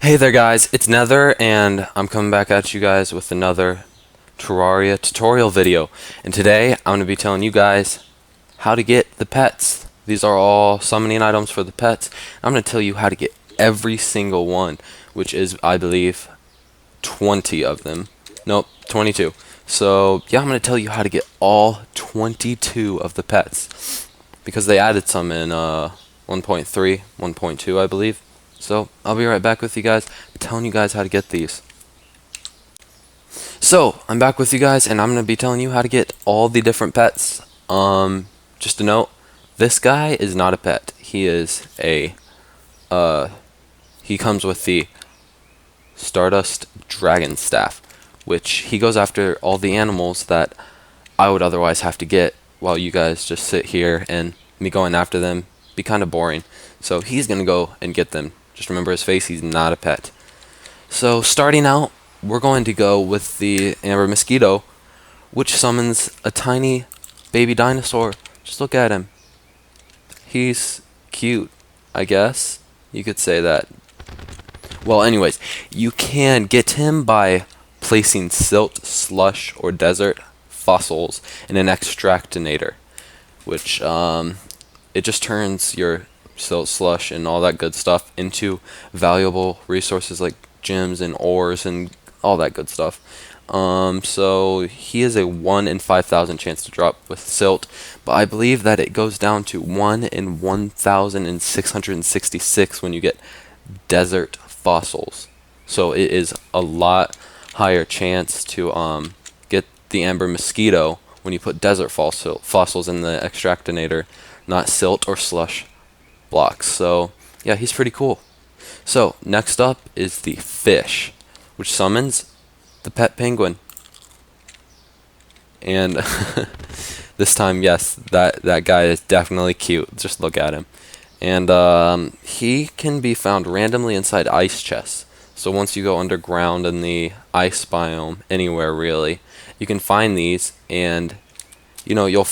Hey there guys, it's Nether, and I'm coming back at you guys with another Terraria tutorial video. And today, I'm going to be telling you guys how to get the pets. These are all summoning items for the pets. I'm going to tell you how to get every single one, which is, I believe, 20 of them. Nope, 22. So, yeah, I'm going to tell you how to get all 22 of the pets, because they added some in 1.3, 1.2, I believe. So, I'll be right back with you guys, telling you guys how to get these. So, I'm back with you guys, and I'm going to be telling you how to get all the different pets. Just a note, this guy is not a pet. He is a, he comes with the Stardust Dragon Staff, which he goes after all the animals that I would otherwise have to get, while you guys just sit here, and me going after them be kind of boring. So, he's going to go and get them. Just remember his face, he's not a pet. So starting out, we're going to go with the Amber Mosquito, which summons a tiny baby dinosaur. Just look at him. He's cute, I guess. You could say that. Well, anyways, you can get him by placing silt, slush, or desert fossils in an extractinator, which it just turns your silt, slush, and all that good stuff into valuable resources like gems and ores and all that good stuff. So he is a 1 in 5,000 chance to drop with silt, but I believe that it goes down to 1 in 1,666 when you get desert fossils. So it is a lot higher chance to get the Amber Mosquito when you put desert fossils in the extractinator, not silt or slush blocks. So yeah, he's pretty cool. So next up is the fish, which summons the pet penguin. And this time, yes, that guy is definitely cute. Just look at him. And he can be found randomly inside ice chests. So once you go underground in the ice biome, anywhere really, you can find these, and you know, you'll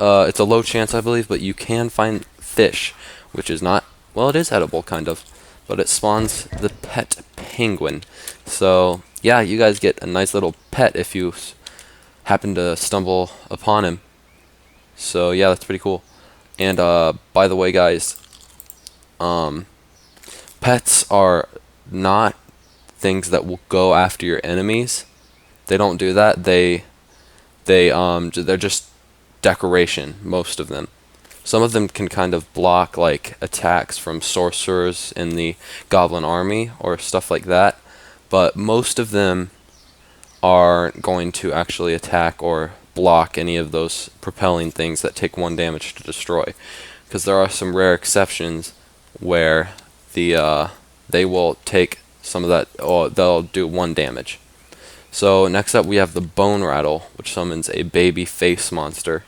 it's a low chance, I believe, but you can find fish, which is not, well, it is edible, kind of, but it spawns the pet penguin. So, yeah, you guys get a nice little pet if you happen to stumble upon him. So, yeah, that's pretty cool. And, by the way, guys, pets are not things that will go after your enemies. They don't do that. They're just decoration, most of them. Some of them can kind of block like attacks from sorcerers in the goblin army or stuff like that, but most of them are going to actually attack or block any of those propelling things that take 1 damage to destroy, because there are some rare exceptions where they will take some of that, or they'll do 1 damage. So next up we have the Bone Rattle, which summons a baby face monster.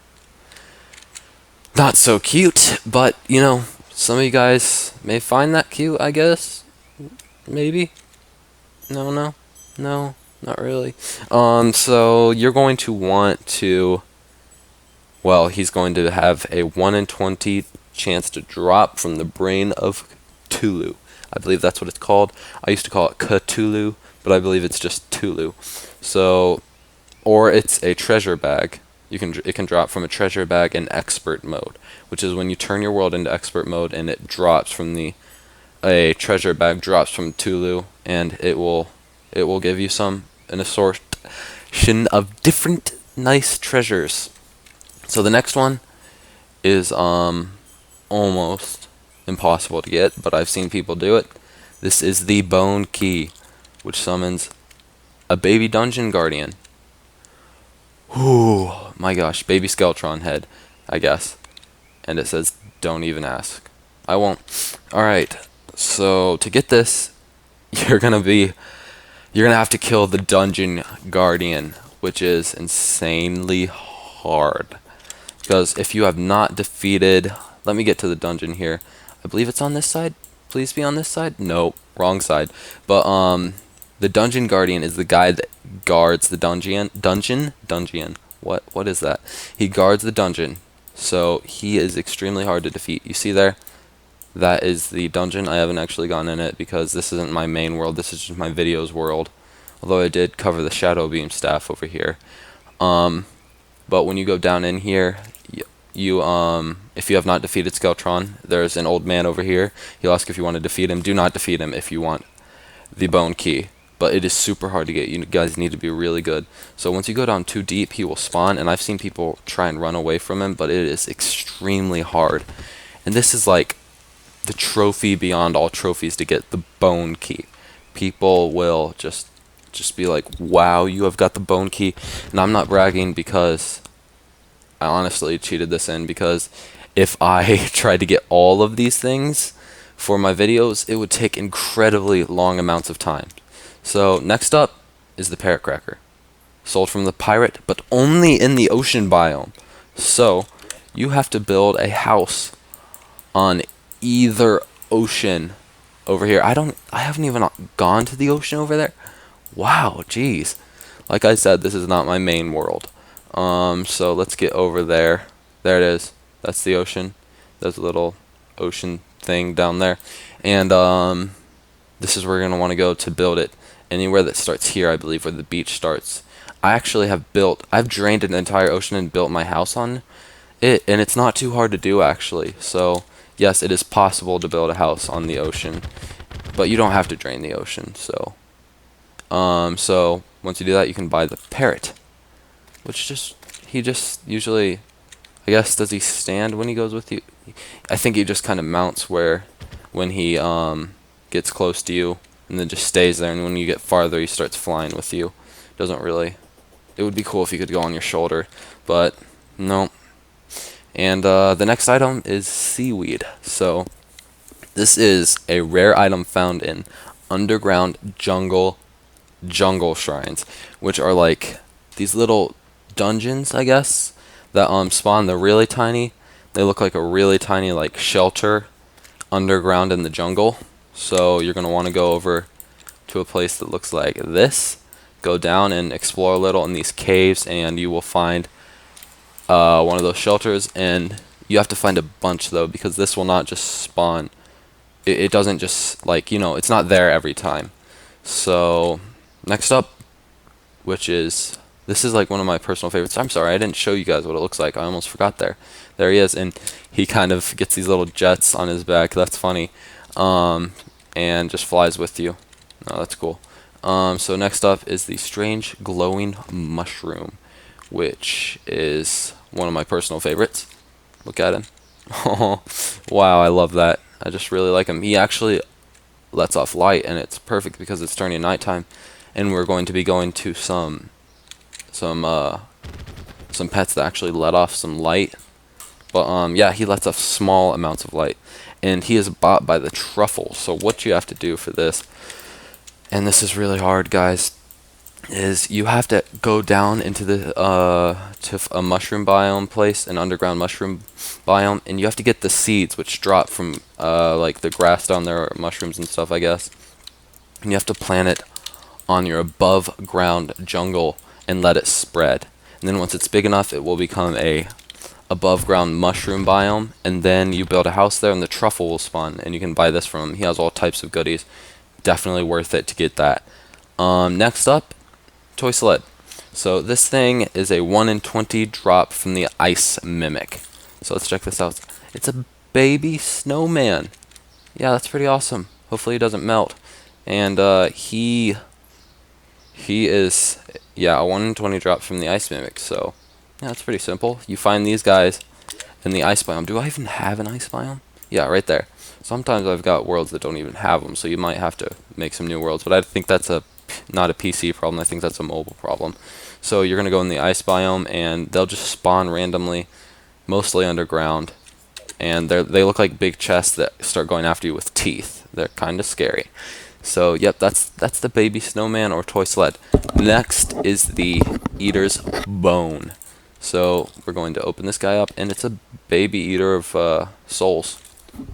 Not so cute, but you know, some of you guys may find that cute, I guess. Maybe. No, not really. So you're going to want to, well, he's going to have a 1 in 20 chance to drop from the brain of Cthulhu. I believe that's what it's called. I used to call it Cthulhu, but I believe it's just Tulu. So, or it's a treasure bag. It can drop from a treasure bag in expert mode, which is when you turn your world into expert mode and it drops from a treasure bag drops from Tulu, and it will give you an assortment of different nice treasures. So the next one is almost impossible to get, but I've seen people do it. This is the Bone Key, which summons a baby dungeon guardian. Ooh, my gosh, baby Skeletron head, I guess. And it says, don't even ask. I won't. Alright, so to get this, you're gonna have to kill the dungeon guardian, which is insanely hard. Because if you have not defeated, let me get to the dungeon here. I believe it's on this side. Please be on this side. Nope, wrong side. But the dungeon guardian is the guy that guards the dungeon. What is that? He guards the dungeon, so he is extremely hard to defeat. You see there? That is the dungeon. I haven't actually gone in it because this isn't my main world. This is just my videos world. Although I did cover the Shadow Beam staff over here. But when you go down in here, if you have not defeated Skeletron, there's an old man over here. He'll ask if you want to defeat him. Do not defeat him if you want the bone key. But it is super hard to get. You guys need to be really good. So once you go down too deep, he will spawn. And I've seen people try and run away from him, but it is extremely hard. And this is like the trophy beyond all trophies to get the bone key. People will just be like, wow, you have got the bone key. And I'm not bragging because I honestly cheated this in, because if I tried to get all of these things for my videos, it would take incredibly long amounts of time. So next up is the parrot cracker, sold from the pirate, but only in the ocean biome. So you have to build a house on either ocean over here. I haven't even gone to the ocean over there. Wow, jeez. Like I said, this is not my main world. So let's get over there. There it is. That's the ocean. There's a little ocean thing down there. And this is where you're going to want to go to build it. Anywhere that starts here, I believe, where the beach starts. I've drained an entire ocean and built my house on it, and it's not too hard to do, actually. So yes, it is possible to build a house on the ocean, but you don't have to drain the ocean. So once you do that, you can buy the parrot, which he just usually, I guess, does he stand when he goes with you? I think he just kind of mounts when he gets close to you, and then just stays there, and when you get farther, he starts flying with you. Doesn't really. It would be cool if he could go on your shoulder, but no. And the next item is seaweed. So this is a rare item found in underground jungle shrines, which are like these little dungeons, I guess, that spawn. They're really tiny. They look like a really tiny like shelter underground in the jungle. So you're gonna want to go over to a place that looks like this. Go down and explore a little in these caves, and you will find one of those shelters. And you have to find a bunch though, because this will not just spawn. It doesn't just, like, it's not there every time. So next up, this is like one of my personal favorites. I'm sorry, I didn't show you guys what it looks like. I almost forgot there. There he is, and he kind of gets these little jets on his back. That's funny. And just flies with you. Oh, that's cool. So next up is the strange glowing mushroom, which is one of my personal favorites. Look at him. Oh, wow, I love that. I just really like him. He actually lets off light, and it's perfect because it's turning nighttime, and we're going to be going to some pets that actually let off some light. But yeah, he lets off small amounts of light, and he is bought by the truffle. So what you have to do for this, and this is really hard, guys, is you have to go down into the to a mushroom biome place, an underground mushroom biome, and you have to get the seeds which drop from like the grass down there, or mushrooms and stuff, I guess. And you have to plant it on your above ground jungle and let it spread. And then once it's big enough, it will become a above ground mushroom biome, and then you build a house there, and the truffle will spawn, and you can buy this from him. He has all types of goodies. Definitely worth it to get that. Next up, toy sled. So this thing is a 1 in 20 drop from the ice mimic. So let's check this out. It's a baby snowman. Yeah, that's pretty awesome. Hopefully he doesn't melt. And he is, yeah, a 1 in 20 drop from the ice mimic. So yeah, it's pretty simple. You find these guys in the ice biome. Do I even have an ice biome? Yeah, right there. Sometimes I've got worlds that don't even have them, so you might have to make some new worlds. But I think that's not a PC problem. I think that's a mobile problem. So you're going to go in the ice biome, and they'll just spawn randomly, mostly underground. And they look like big chests that start going after you with teeth. They're kind of scary. So, yep, that's the baby snowman or toy sled. Next is the eater's bone. So we're going to open this guy up, and it's a baby eater of souls.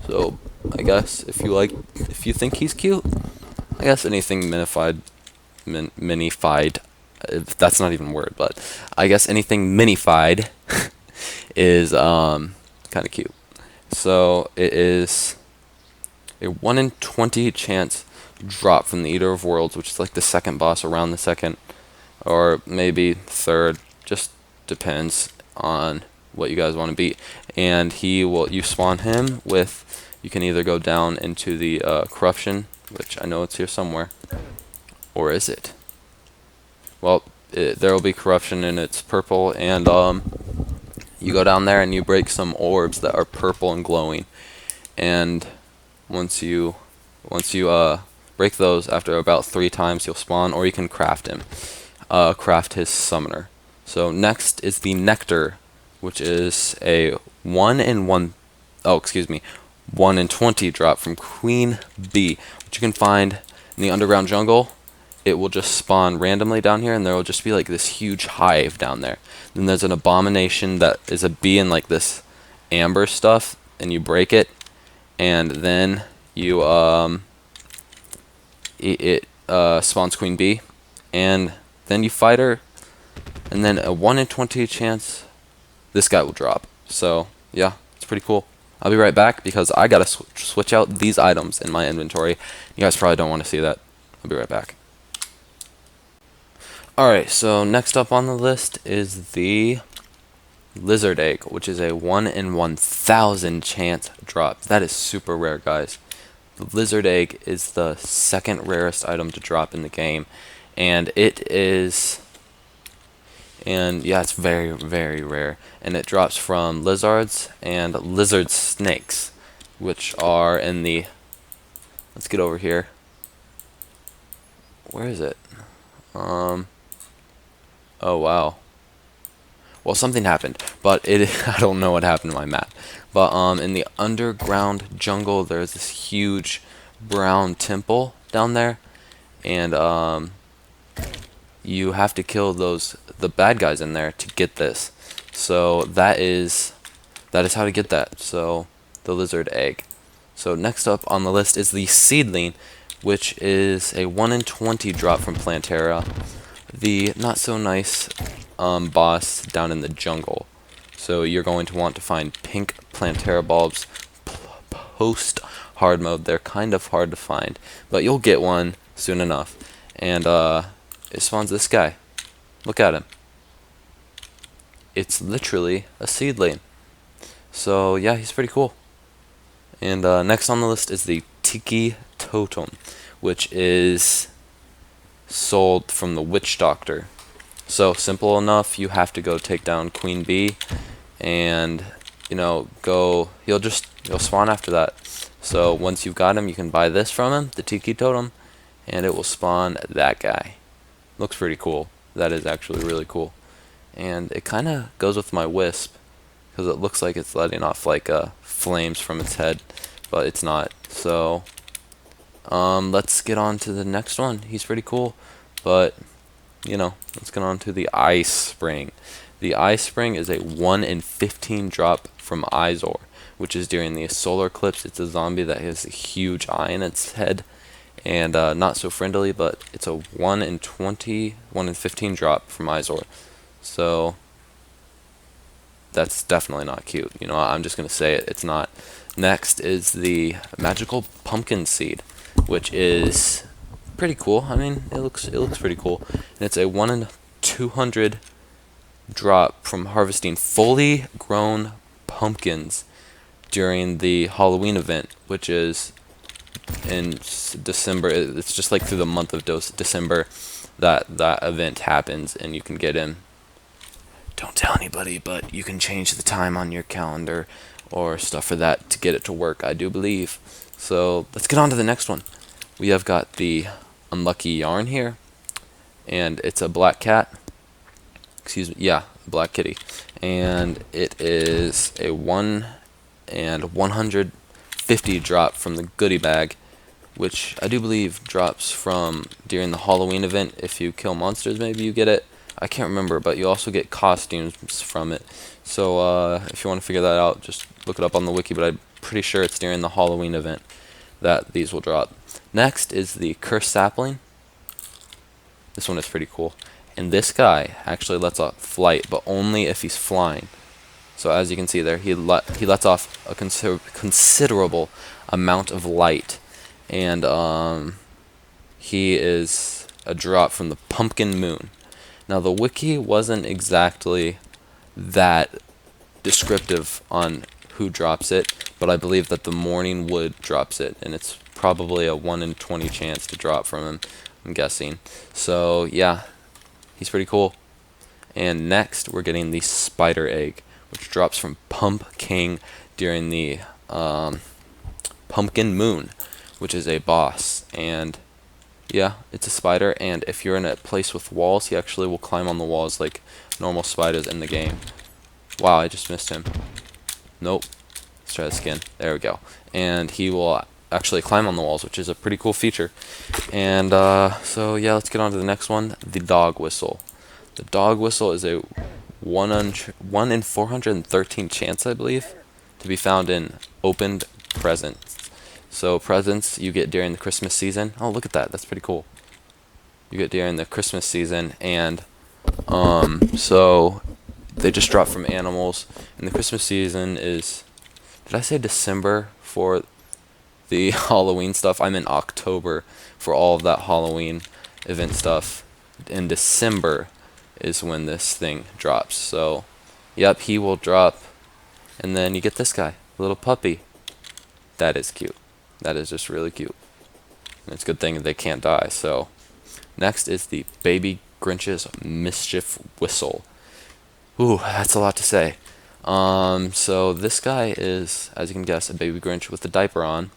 So I guess if you think he's cute, I guess anything minified That's not even a word, but I guess anything minified is kind of cute. So it is a 1 in 20 chance drop from the Eater of Worlds, which is like the second boss, around the second or maybe third, just depends on what you guys want to beat. And you spawn him with, you can either go down into the corruption, which I know it's here somewhere, or is it? Well, there will be corruption and it's purple, and you go down there and you break some orbs that are purple and glowing, and once you break those after about 3 times, you'll spawn, or you can craft him, craft his summoner. So next is the nectar, which is a 1 in 1, oh excuse me, 1 in 20 drop from Queen Bee, which you can find in the underground jungle. It will just spawn randomly down here, and there will just be like this huge hive down there. Then there's an abomination that is a bee in like this amber stuff, and you break it, and then you it spawns Queen Bee, and then you fight her, and then a 1 in 20 chance this guy will drop. So yeah, it's pretty cool. I'll be right back because I gotta switch out these items in my inventory. You guys probably don't want to see that. I'll be right back. Alright, so next up on the list is the Lizard Egg, which is a 1 in 1,000 chance drop. That is super rare, guys. The Lizard Egg is the second rarest item to drop in the game, and yeah, it's very, very rare, and it drops from lizards and lizard snakes, which are in the, let's get over here. Where is it? Oh wow. Well, something happened, but I don't know what happened to my map. But in the underground jungle, there's this huge brown temple down there, and you have to kill the bad guys in there to get this. So that is how to get that. So the Lizard Egg. So next up on the list is the Seedling, which is a 1 in 20 drop from Plantera, the not so nice boss down in the jungle. So you're going to want to find pink Plantera bulbs post hard mode. They're kind of hard to find, but you'll get one soon enough. And it spawns this guy. Look at him. It's literally a seedling. So yeah, he's pretty cool. And next on the list is the Tiki Totem, which is sold from the Witch Doctor. So simple enough, you have to go take down Queen Bee, and he'll spawn after that. So once you've got him, you can buy this from him, the Tiki Totem, and it will spawn that guy. Looks pretty cool. That is actually really cool. And it kind of goes with my Wisp, because it looks like it's letting off like flames from its head, but it's not. So let's get on to the next one. He's pretty cool, but let's get on to the Ice Spring. The Ice Spring is a 1 in 15 drop from Izor, which is during the solar eclipse. It's a zombie that has a huge eye in its head, and not so friendly, but it's a 1 in 15 drop from Izor. So that's definitely not cute. I'm just gonna say it. It's not. Next is the Magical Pumpkin Seed, which is pretty cool. I mean, it looks pretty cool, and it's a 1 in 200 drop from harvesting fully grown pumpkins during the Halloween event, which is in December. It's just like through the month of December that event happens, and you can get in. Don't tell anybody, but you can change the time on your calendar or stuff for that to get it to work, I do believe. So let's get on to the next one. We have got the Unlucky Yarn here, and it's a black cat. Excuse me, yeah, black kitty. And it is a 1 in 150 drop from the goodie bag, which I do believe drops from during the Halloween event. If you kill monsters, maybe you get it. I can't remember, but you also get costumes from it. So if you want to figure that out, just look it up on the wiki, but I'm pretty sure it's during the Halloween event that these will drop. Next is the Cursed Sapling. This one is pretty cool. And this guy actually lets off flight, but only if he's flying. So as you can see there, he lets off a considerable amount of light, and he is a drop from the Pumpkin Moon. Now the wiki wasn't exactly that descriptive on who drops it, but I believe that the Morning Wood drops it, and it's probably a 1 in 20 chance to drop from him, I'm guessing. So yeah, he's pretty cool. And next we're getting the Spider Egg, which drops from Pump King during the Pumpkin Moon, which is a boss. And yeah, it's a spider, and if you're in a place with walls, he actually will climb on the walls like normal spiders in the game. Wow, I just missed him. Nope. Let's try the skin. There we go. And he will actually climb on the walls, which is a pretty cool feature. And so yeah, let's get on to the next one, the Dog Whistle. The Dog Whistle is a 1 in 413 chance, I believe, to be found in opened presents. So presents you get during the Christmas season. Oh, look at that. That's pretty cool. You get during the Christmas season, and so they just drop from animals. And the Christmas season is, did I say December for the Halloween stuff? I'm in October for all of that Halloween event stuff. In December is when this thing drops. So, yep, he will drop. And then you get this guy, little puppy. That is cute. That is just really cute. And it's a good thing that they can't die. So, next is the Baby Grinch's Mischief Whistle. Ooh, that's a lot to say. So this guy is, as you can guess, a baby Grinch with a diaper on.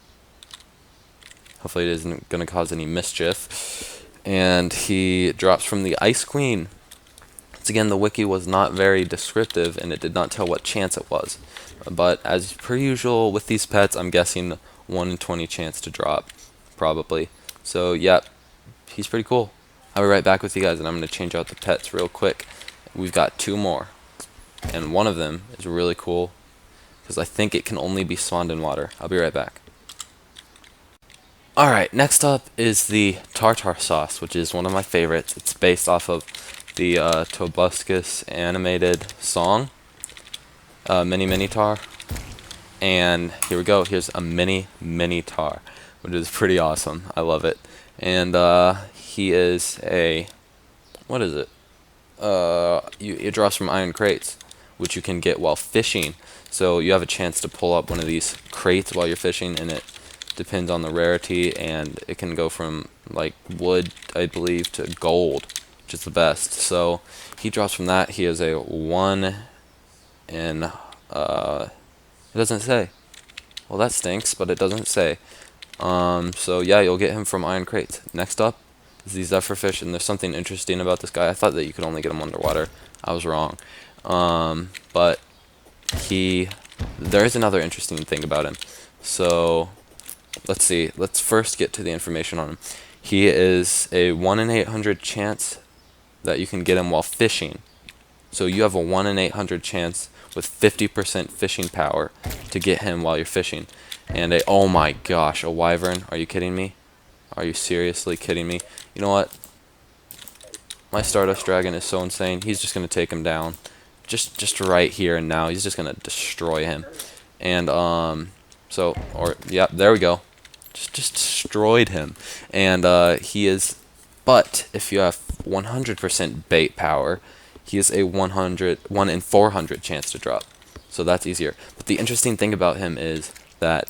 Hopefully it isn't going to cause any mischief. And he drops from the Ice Queen. Once again, the wiki was not very descriptive, and it did not tell what chance it was. But as per usual with these pets, I'm guessing 1 in 20 chance to drop, probably. So, yep, he's pretty cool. I'll be right back with you guys, and I'm going to change out the pets real quick. We've got 2 more, and one of them is really cool because I think it can only be spawned in water. I'll be right back. Alright, next up is the Tartar Sauce, which is one of my favorites. It's based off of the Tobuscus animated song, Mini Tar. And here we go. Here's a Mini Tar, which is pretty awesome. I love it. And he is a, what is it? It drops from iron crates, which you can get while fishing. So you have a chance to pull up one of these crates while you're fishing, and it depends on the rarity, and it can go from like wood, I believe, to gold, which is the best. So he drops from that. He is a 1 in it doesn't say. Well, that stinks, but it doesn't say. So yeah, you'll get him from iron crates. Next up is the zephyrfish, and there's something interesting about this guy. I thought that you could only get him underwater. I was wrong. But there is another interesting thing about him. So let's see. Let's first get to the information on him. He is a 1 in 800 chance that you can get him while fishing. So you have a 1 in 800 chance with 50% fishing power to get him while you're fishing. And oh my gosh, a wyvern? Are you kidding me? Are you seriously kidding me? You know what? My Stardust Dragon is so insane. He's just going to take him down. Just right here and now. He's just going to destroy him. And, yeah, there we go. Just destroyed him. And, but if you have 100% bait power, he is a 1 in 400 chance to drop. So that's easier. But the interesting thing about him is that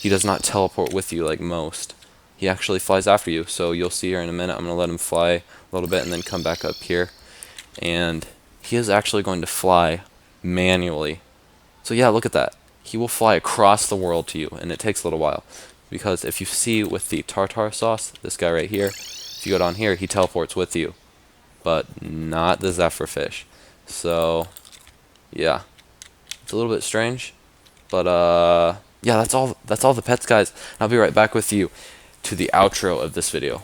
he does not teleport with you like most. He actually flies after you. So you'll see here in a minute. I'm going to let him fly a little bit and then come back up here. And he is actually going to fly manually. So yeah, look at that. He will fly across the world to you, and it takes a little while. Because if you see with the Tartar Sauce, this guy right here, if you go down here, he teleports with you. But not the zephyrfish. So yeah, it's a little bit strange, but yeah, that's all the pets, guys. I'll be right back with you to the outro of this video.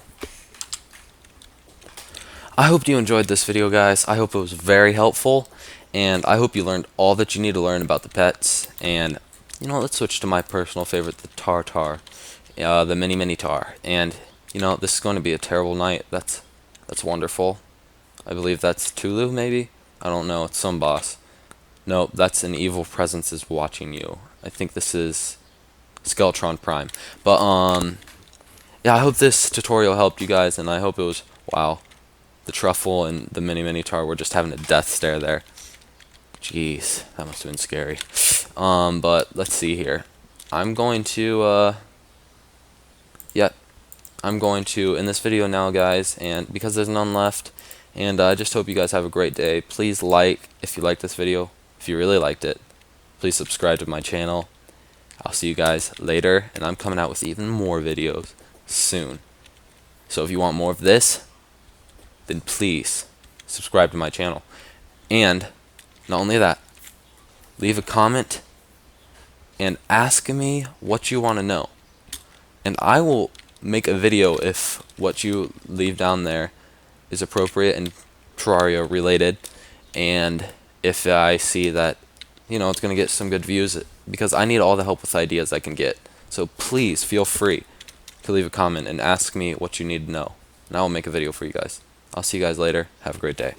I hope you enjoyed this video, guys. I hope it was very helpful, and I hope you learned all that you need to learn about the pets. And you know, let's switch to my personal favorite, the Tartar, the Mini Tar. And you know, this is going to be a terrible night. That's wonderful. I believe that's Tulu, maybe? I don't know. It's some boss. Nope, that's an evil presence is watching you. I think this is Skeletron Prime. But, yeah, I hope this tutorial helped you guys, and I hope it was, wow, the Truffle and the Mini-Tar were just having a death stare there. Jeez, that must have been scary. But let's see here. I'm going to, yeah, I'm going to end this video now, guys, and because there's none left, and I just hope you guys have a great day. Please like if you liked this video. If you really liked it, please subscribe to my channel. I'll see you guys later, and I'm coming out with even more videos soon. So if you want more of this, then please subscribe to my channel. And not only that, leave a comment and ask me what you want to know. And I will make a video if what you leave down there is appropriate and Terraria related, and if I see that, you know, it's going to get some good views, because I need all the help with ideas I can get. So please feel free to leave a comment and ask me what you need to know, and I will make a video for you guys. I'll see you guys later. Have a great day.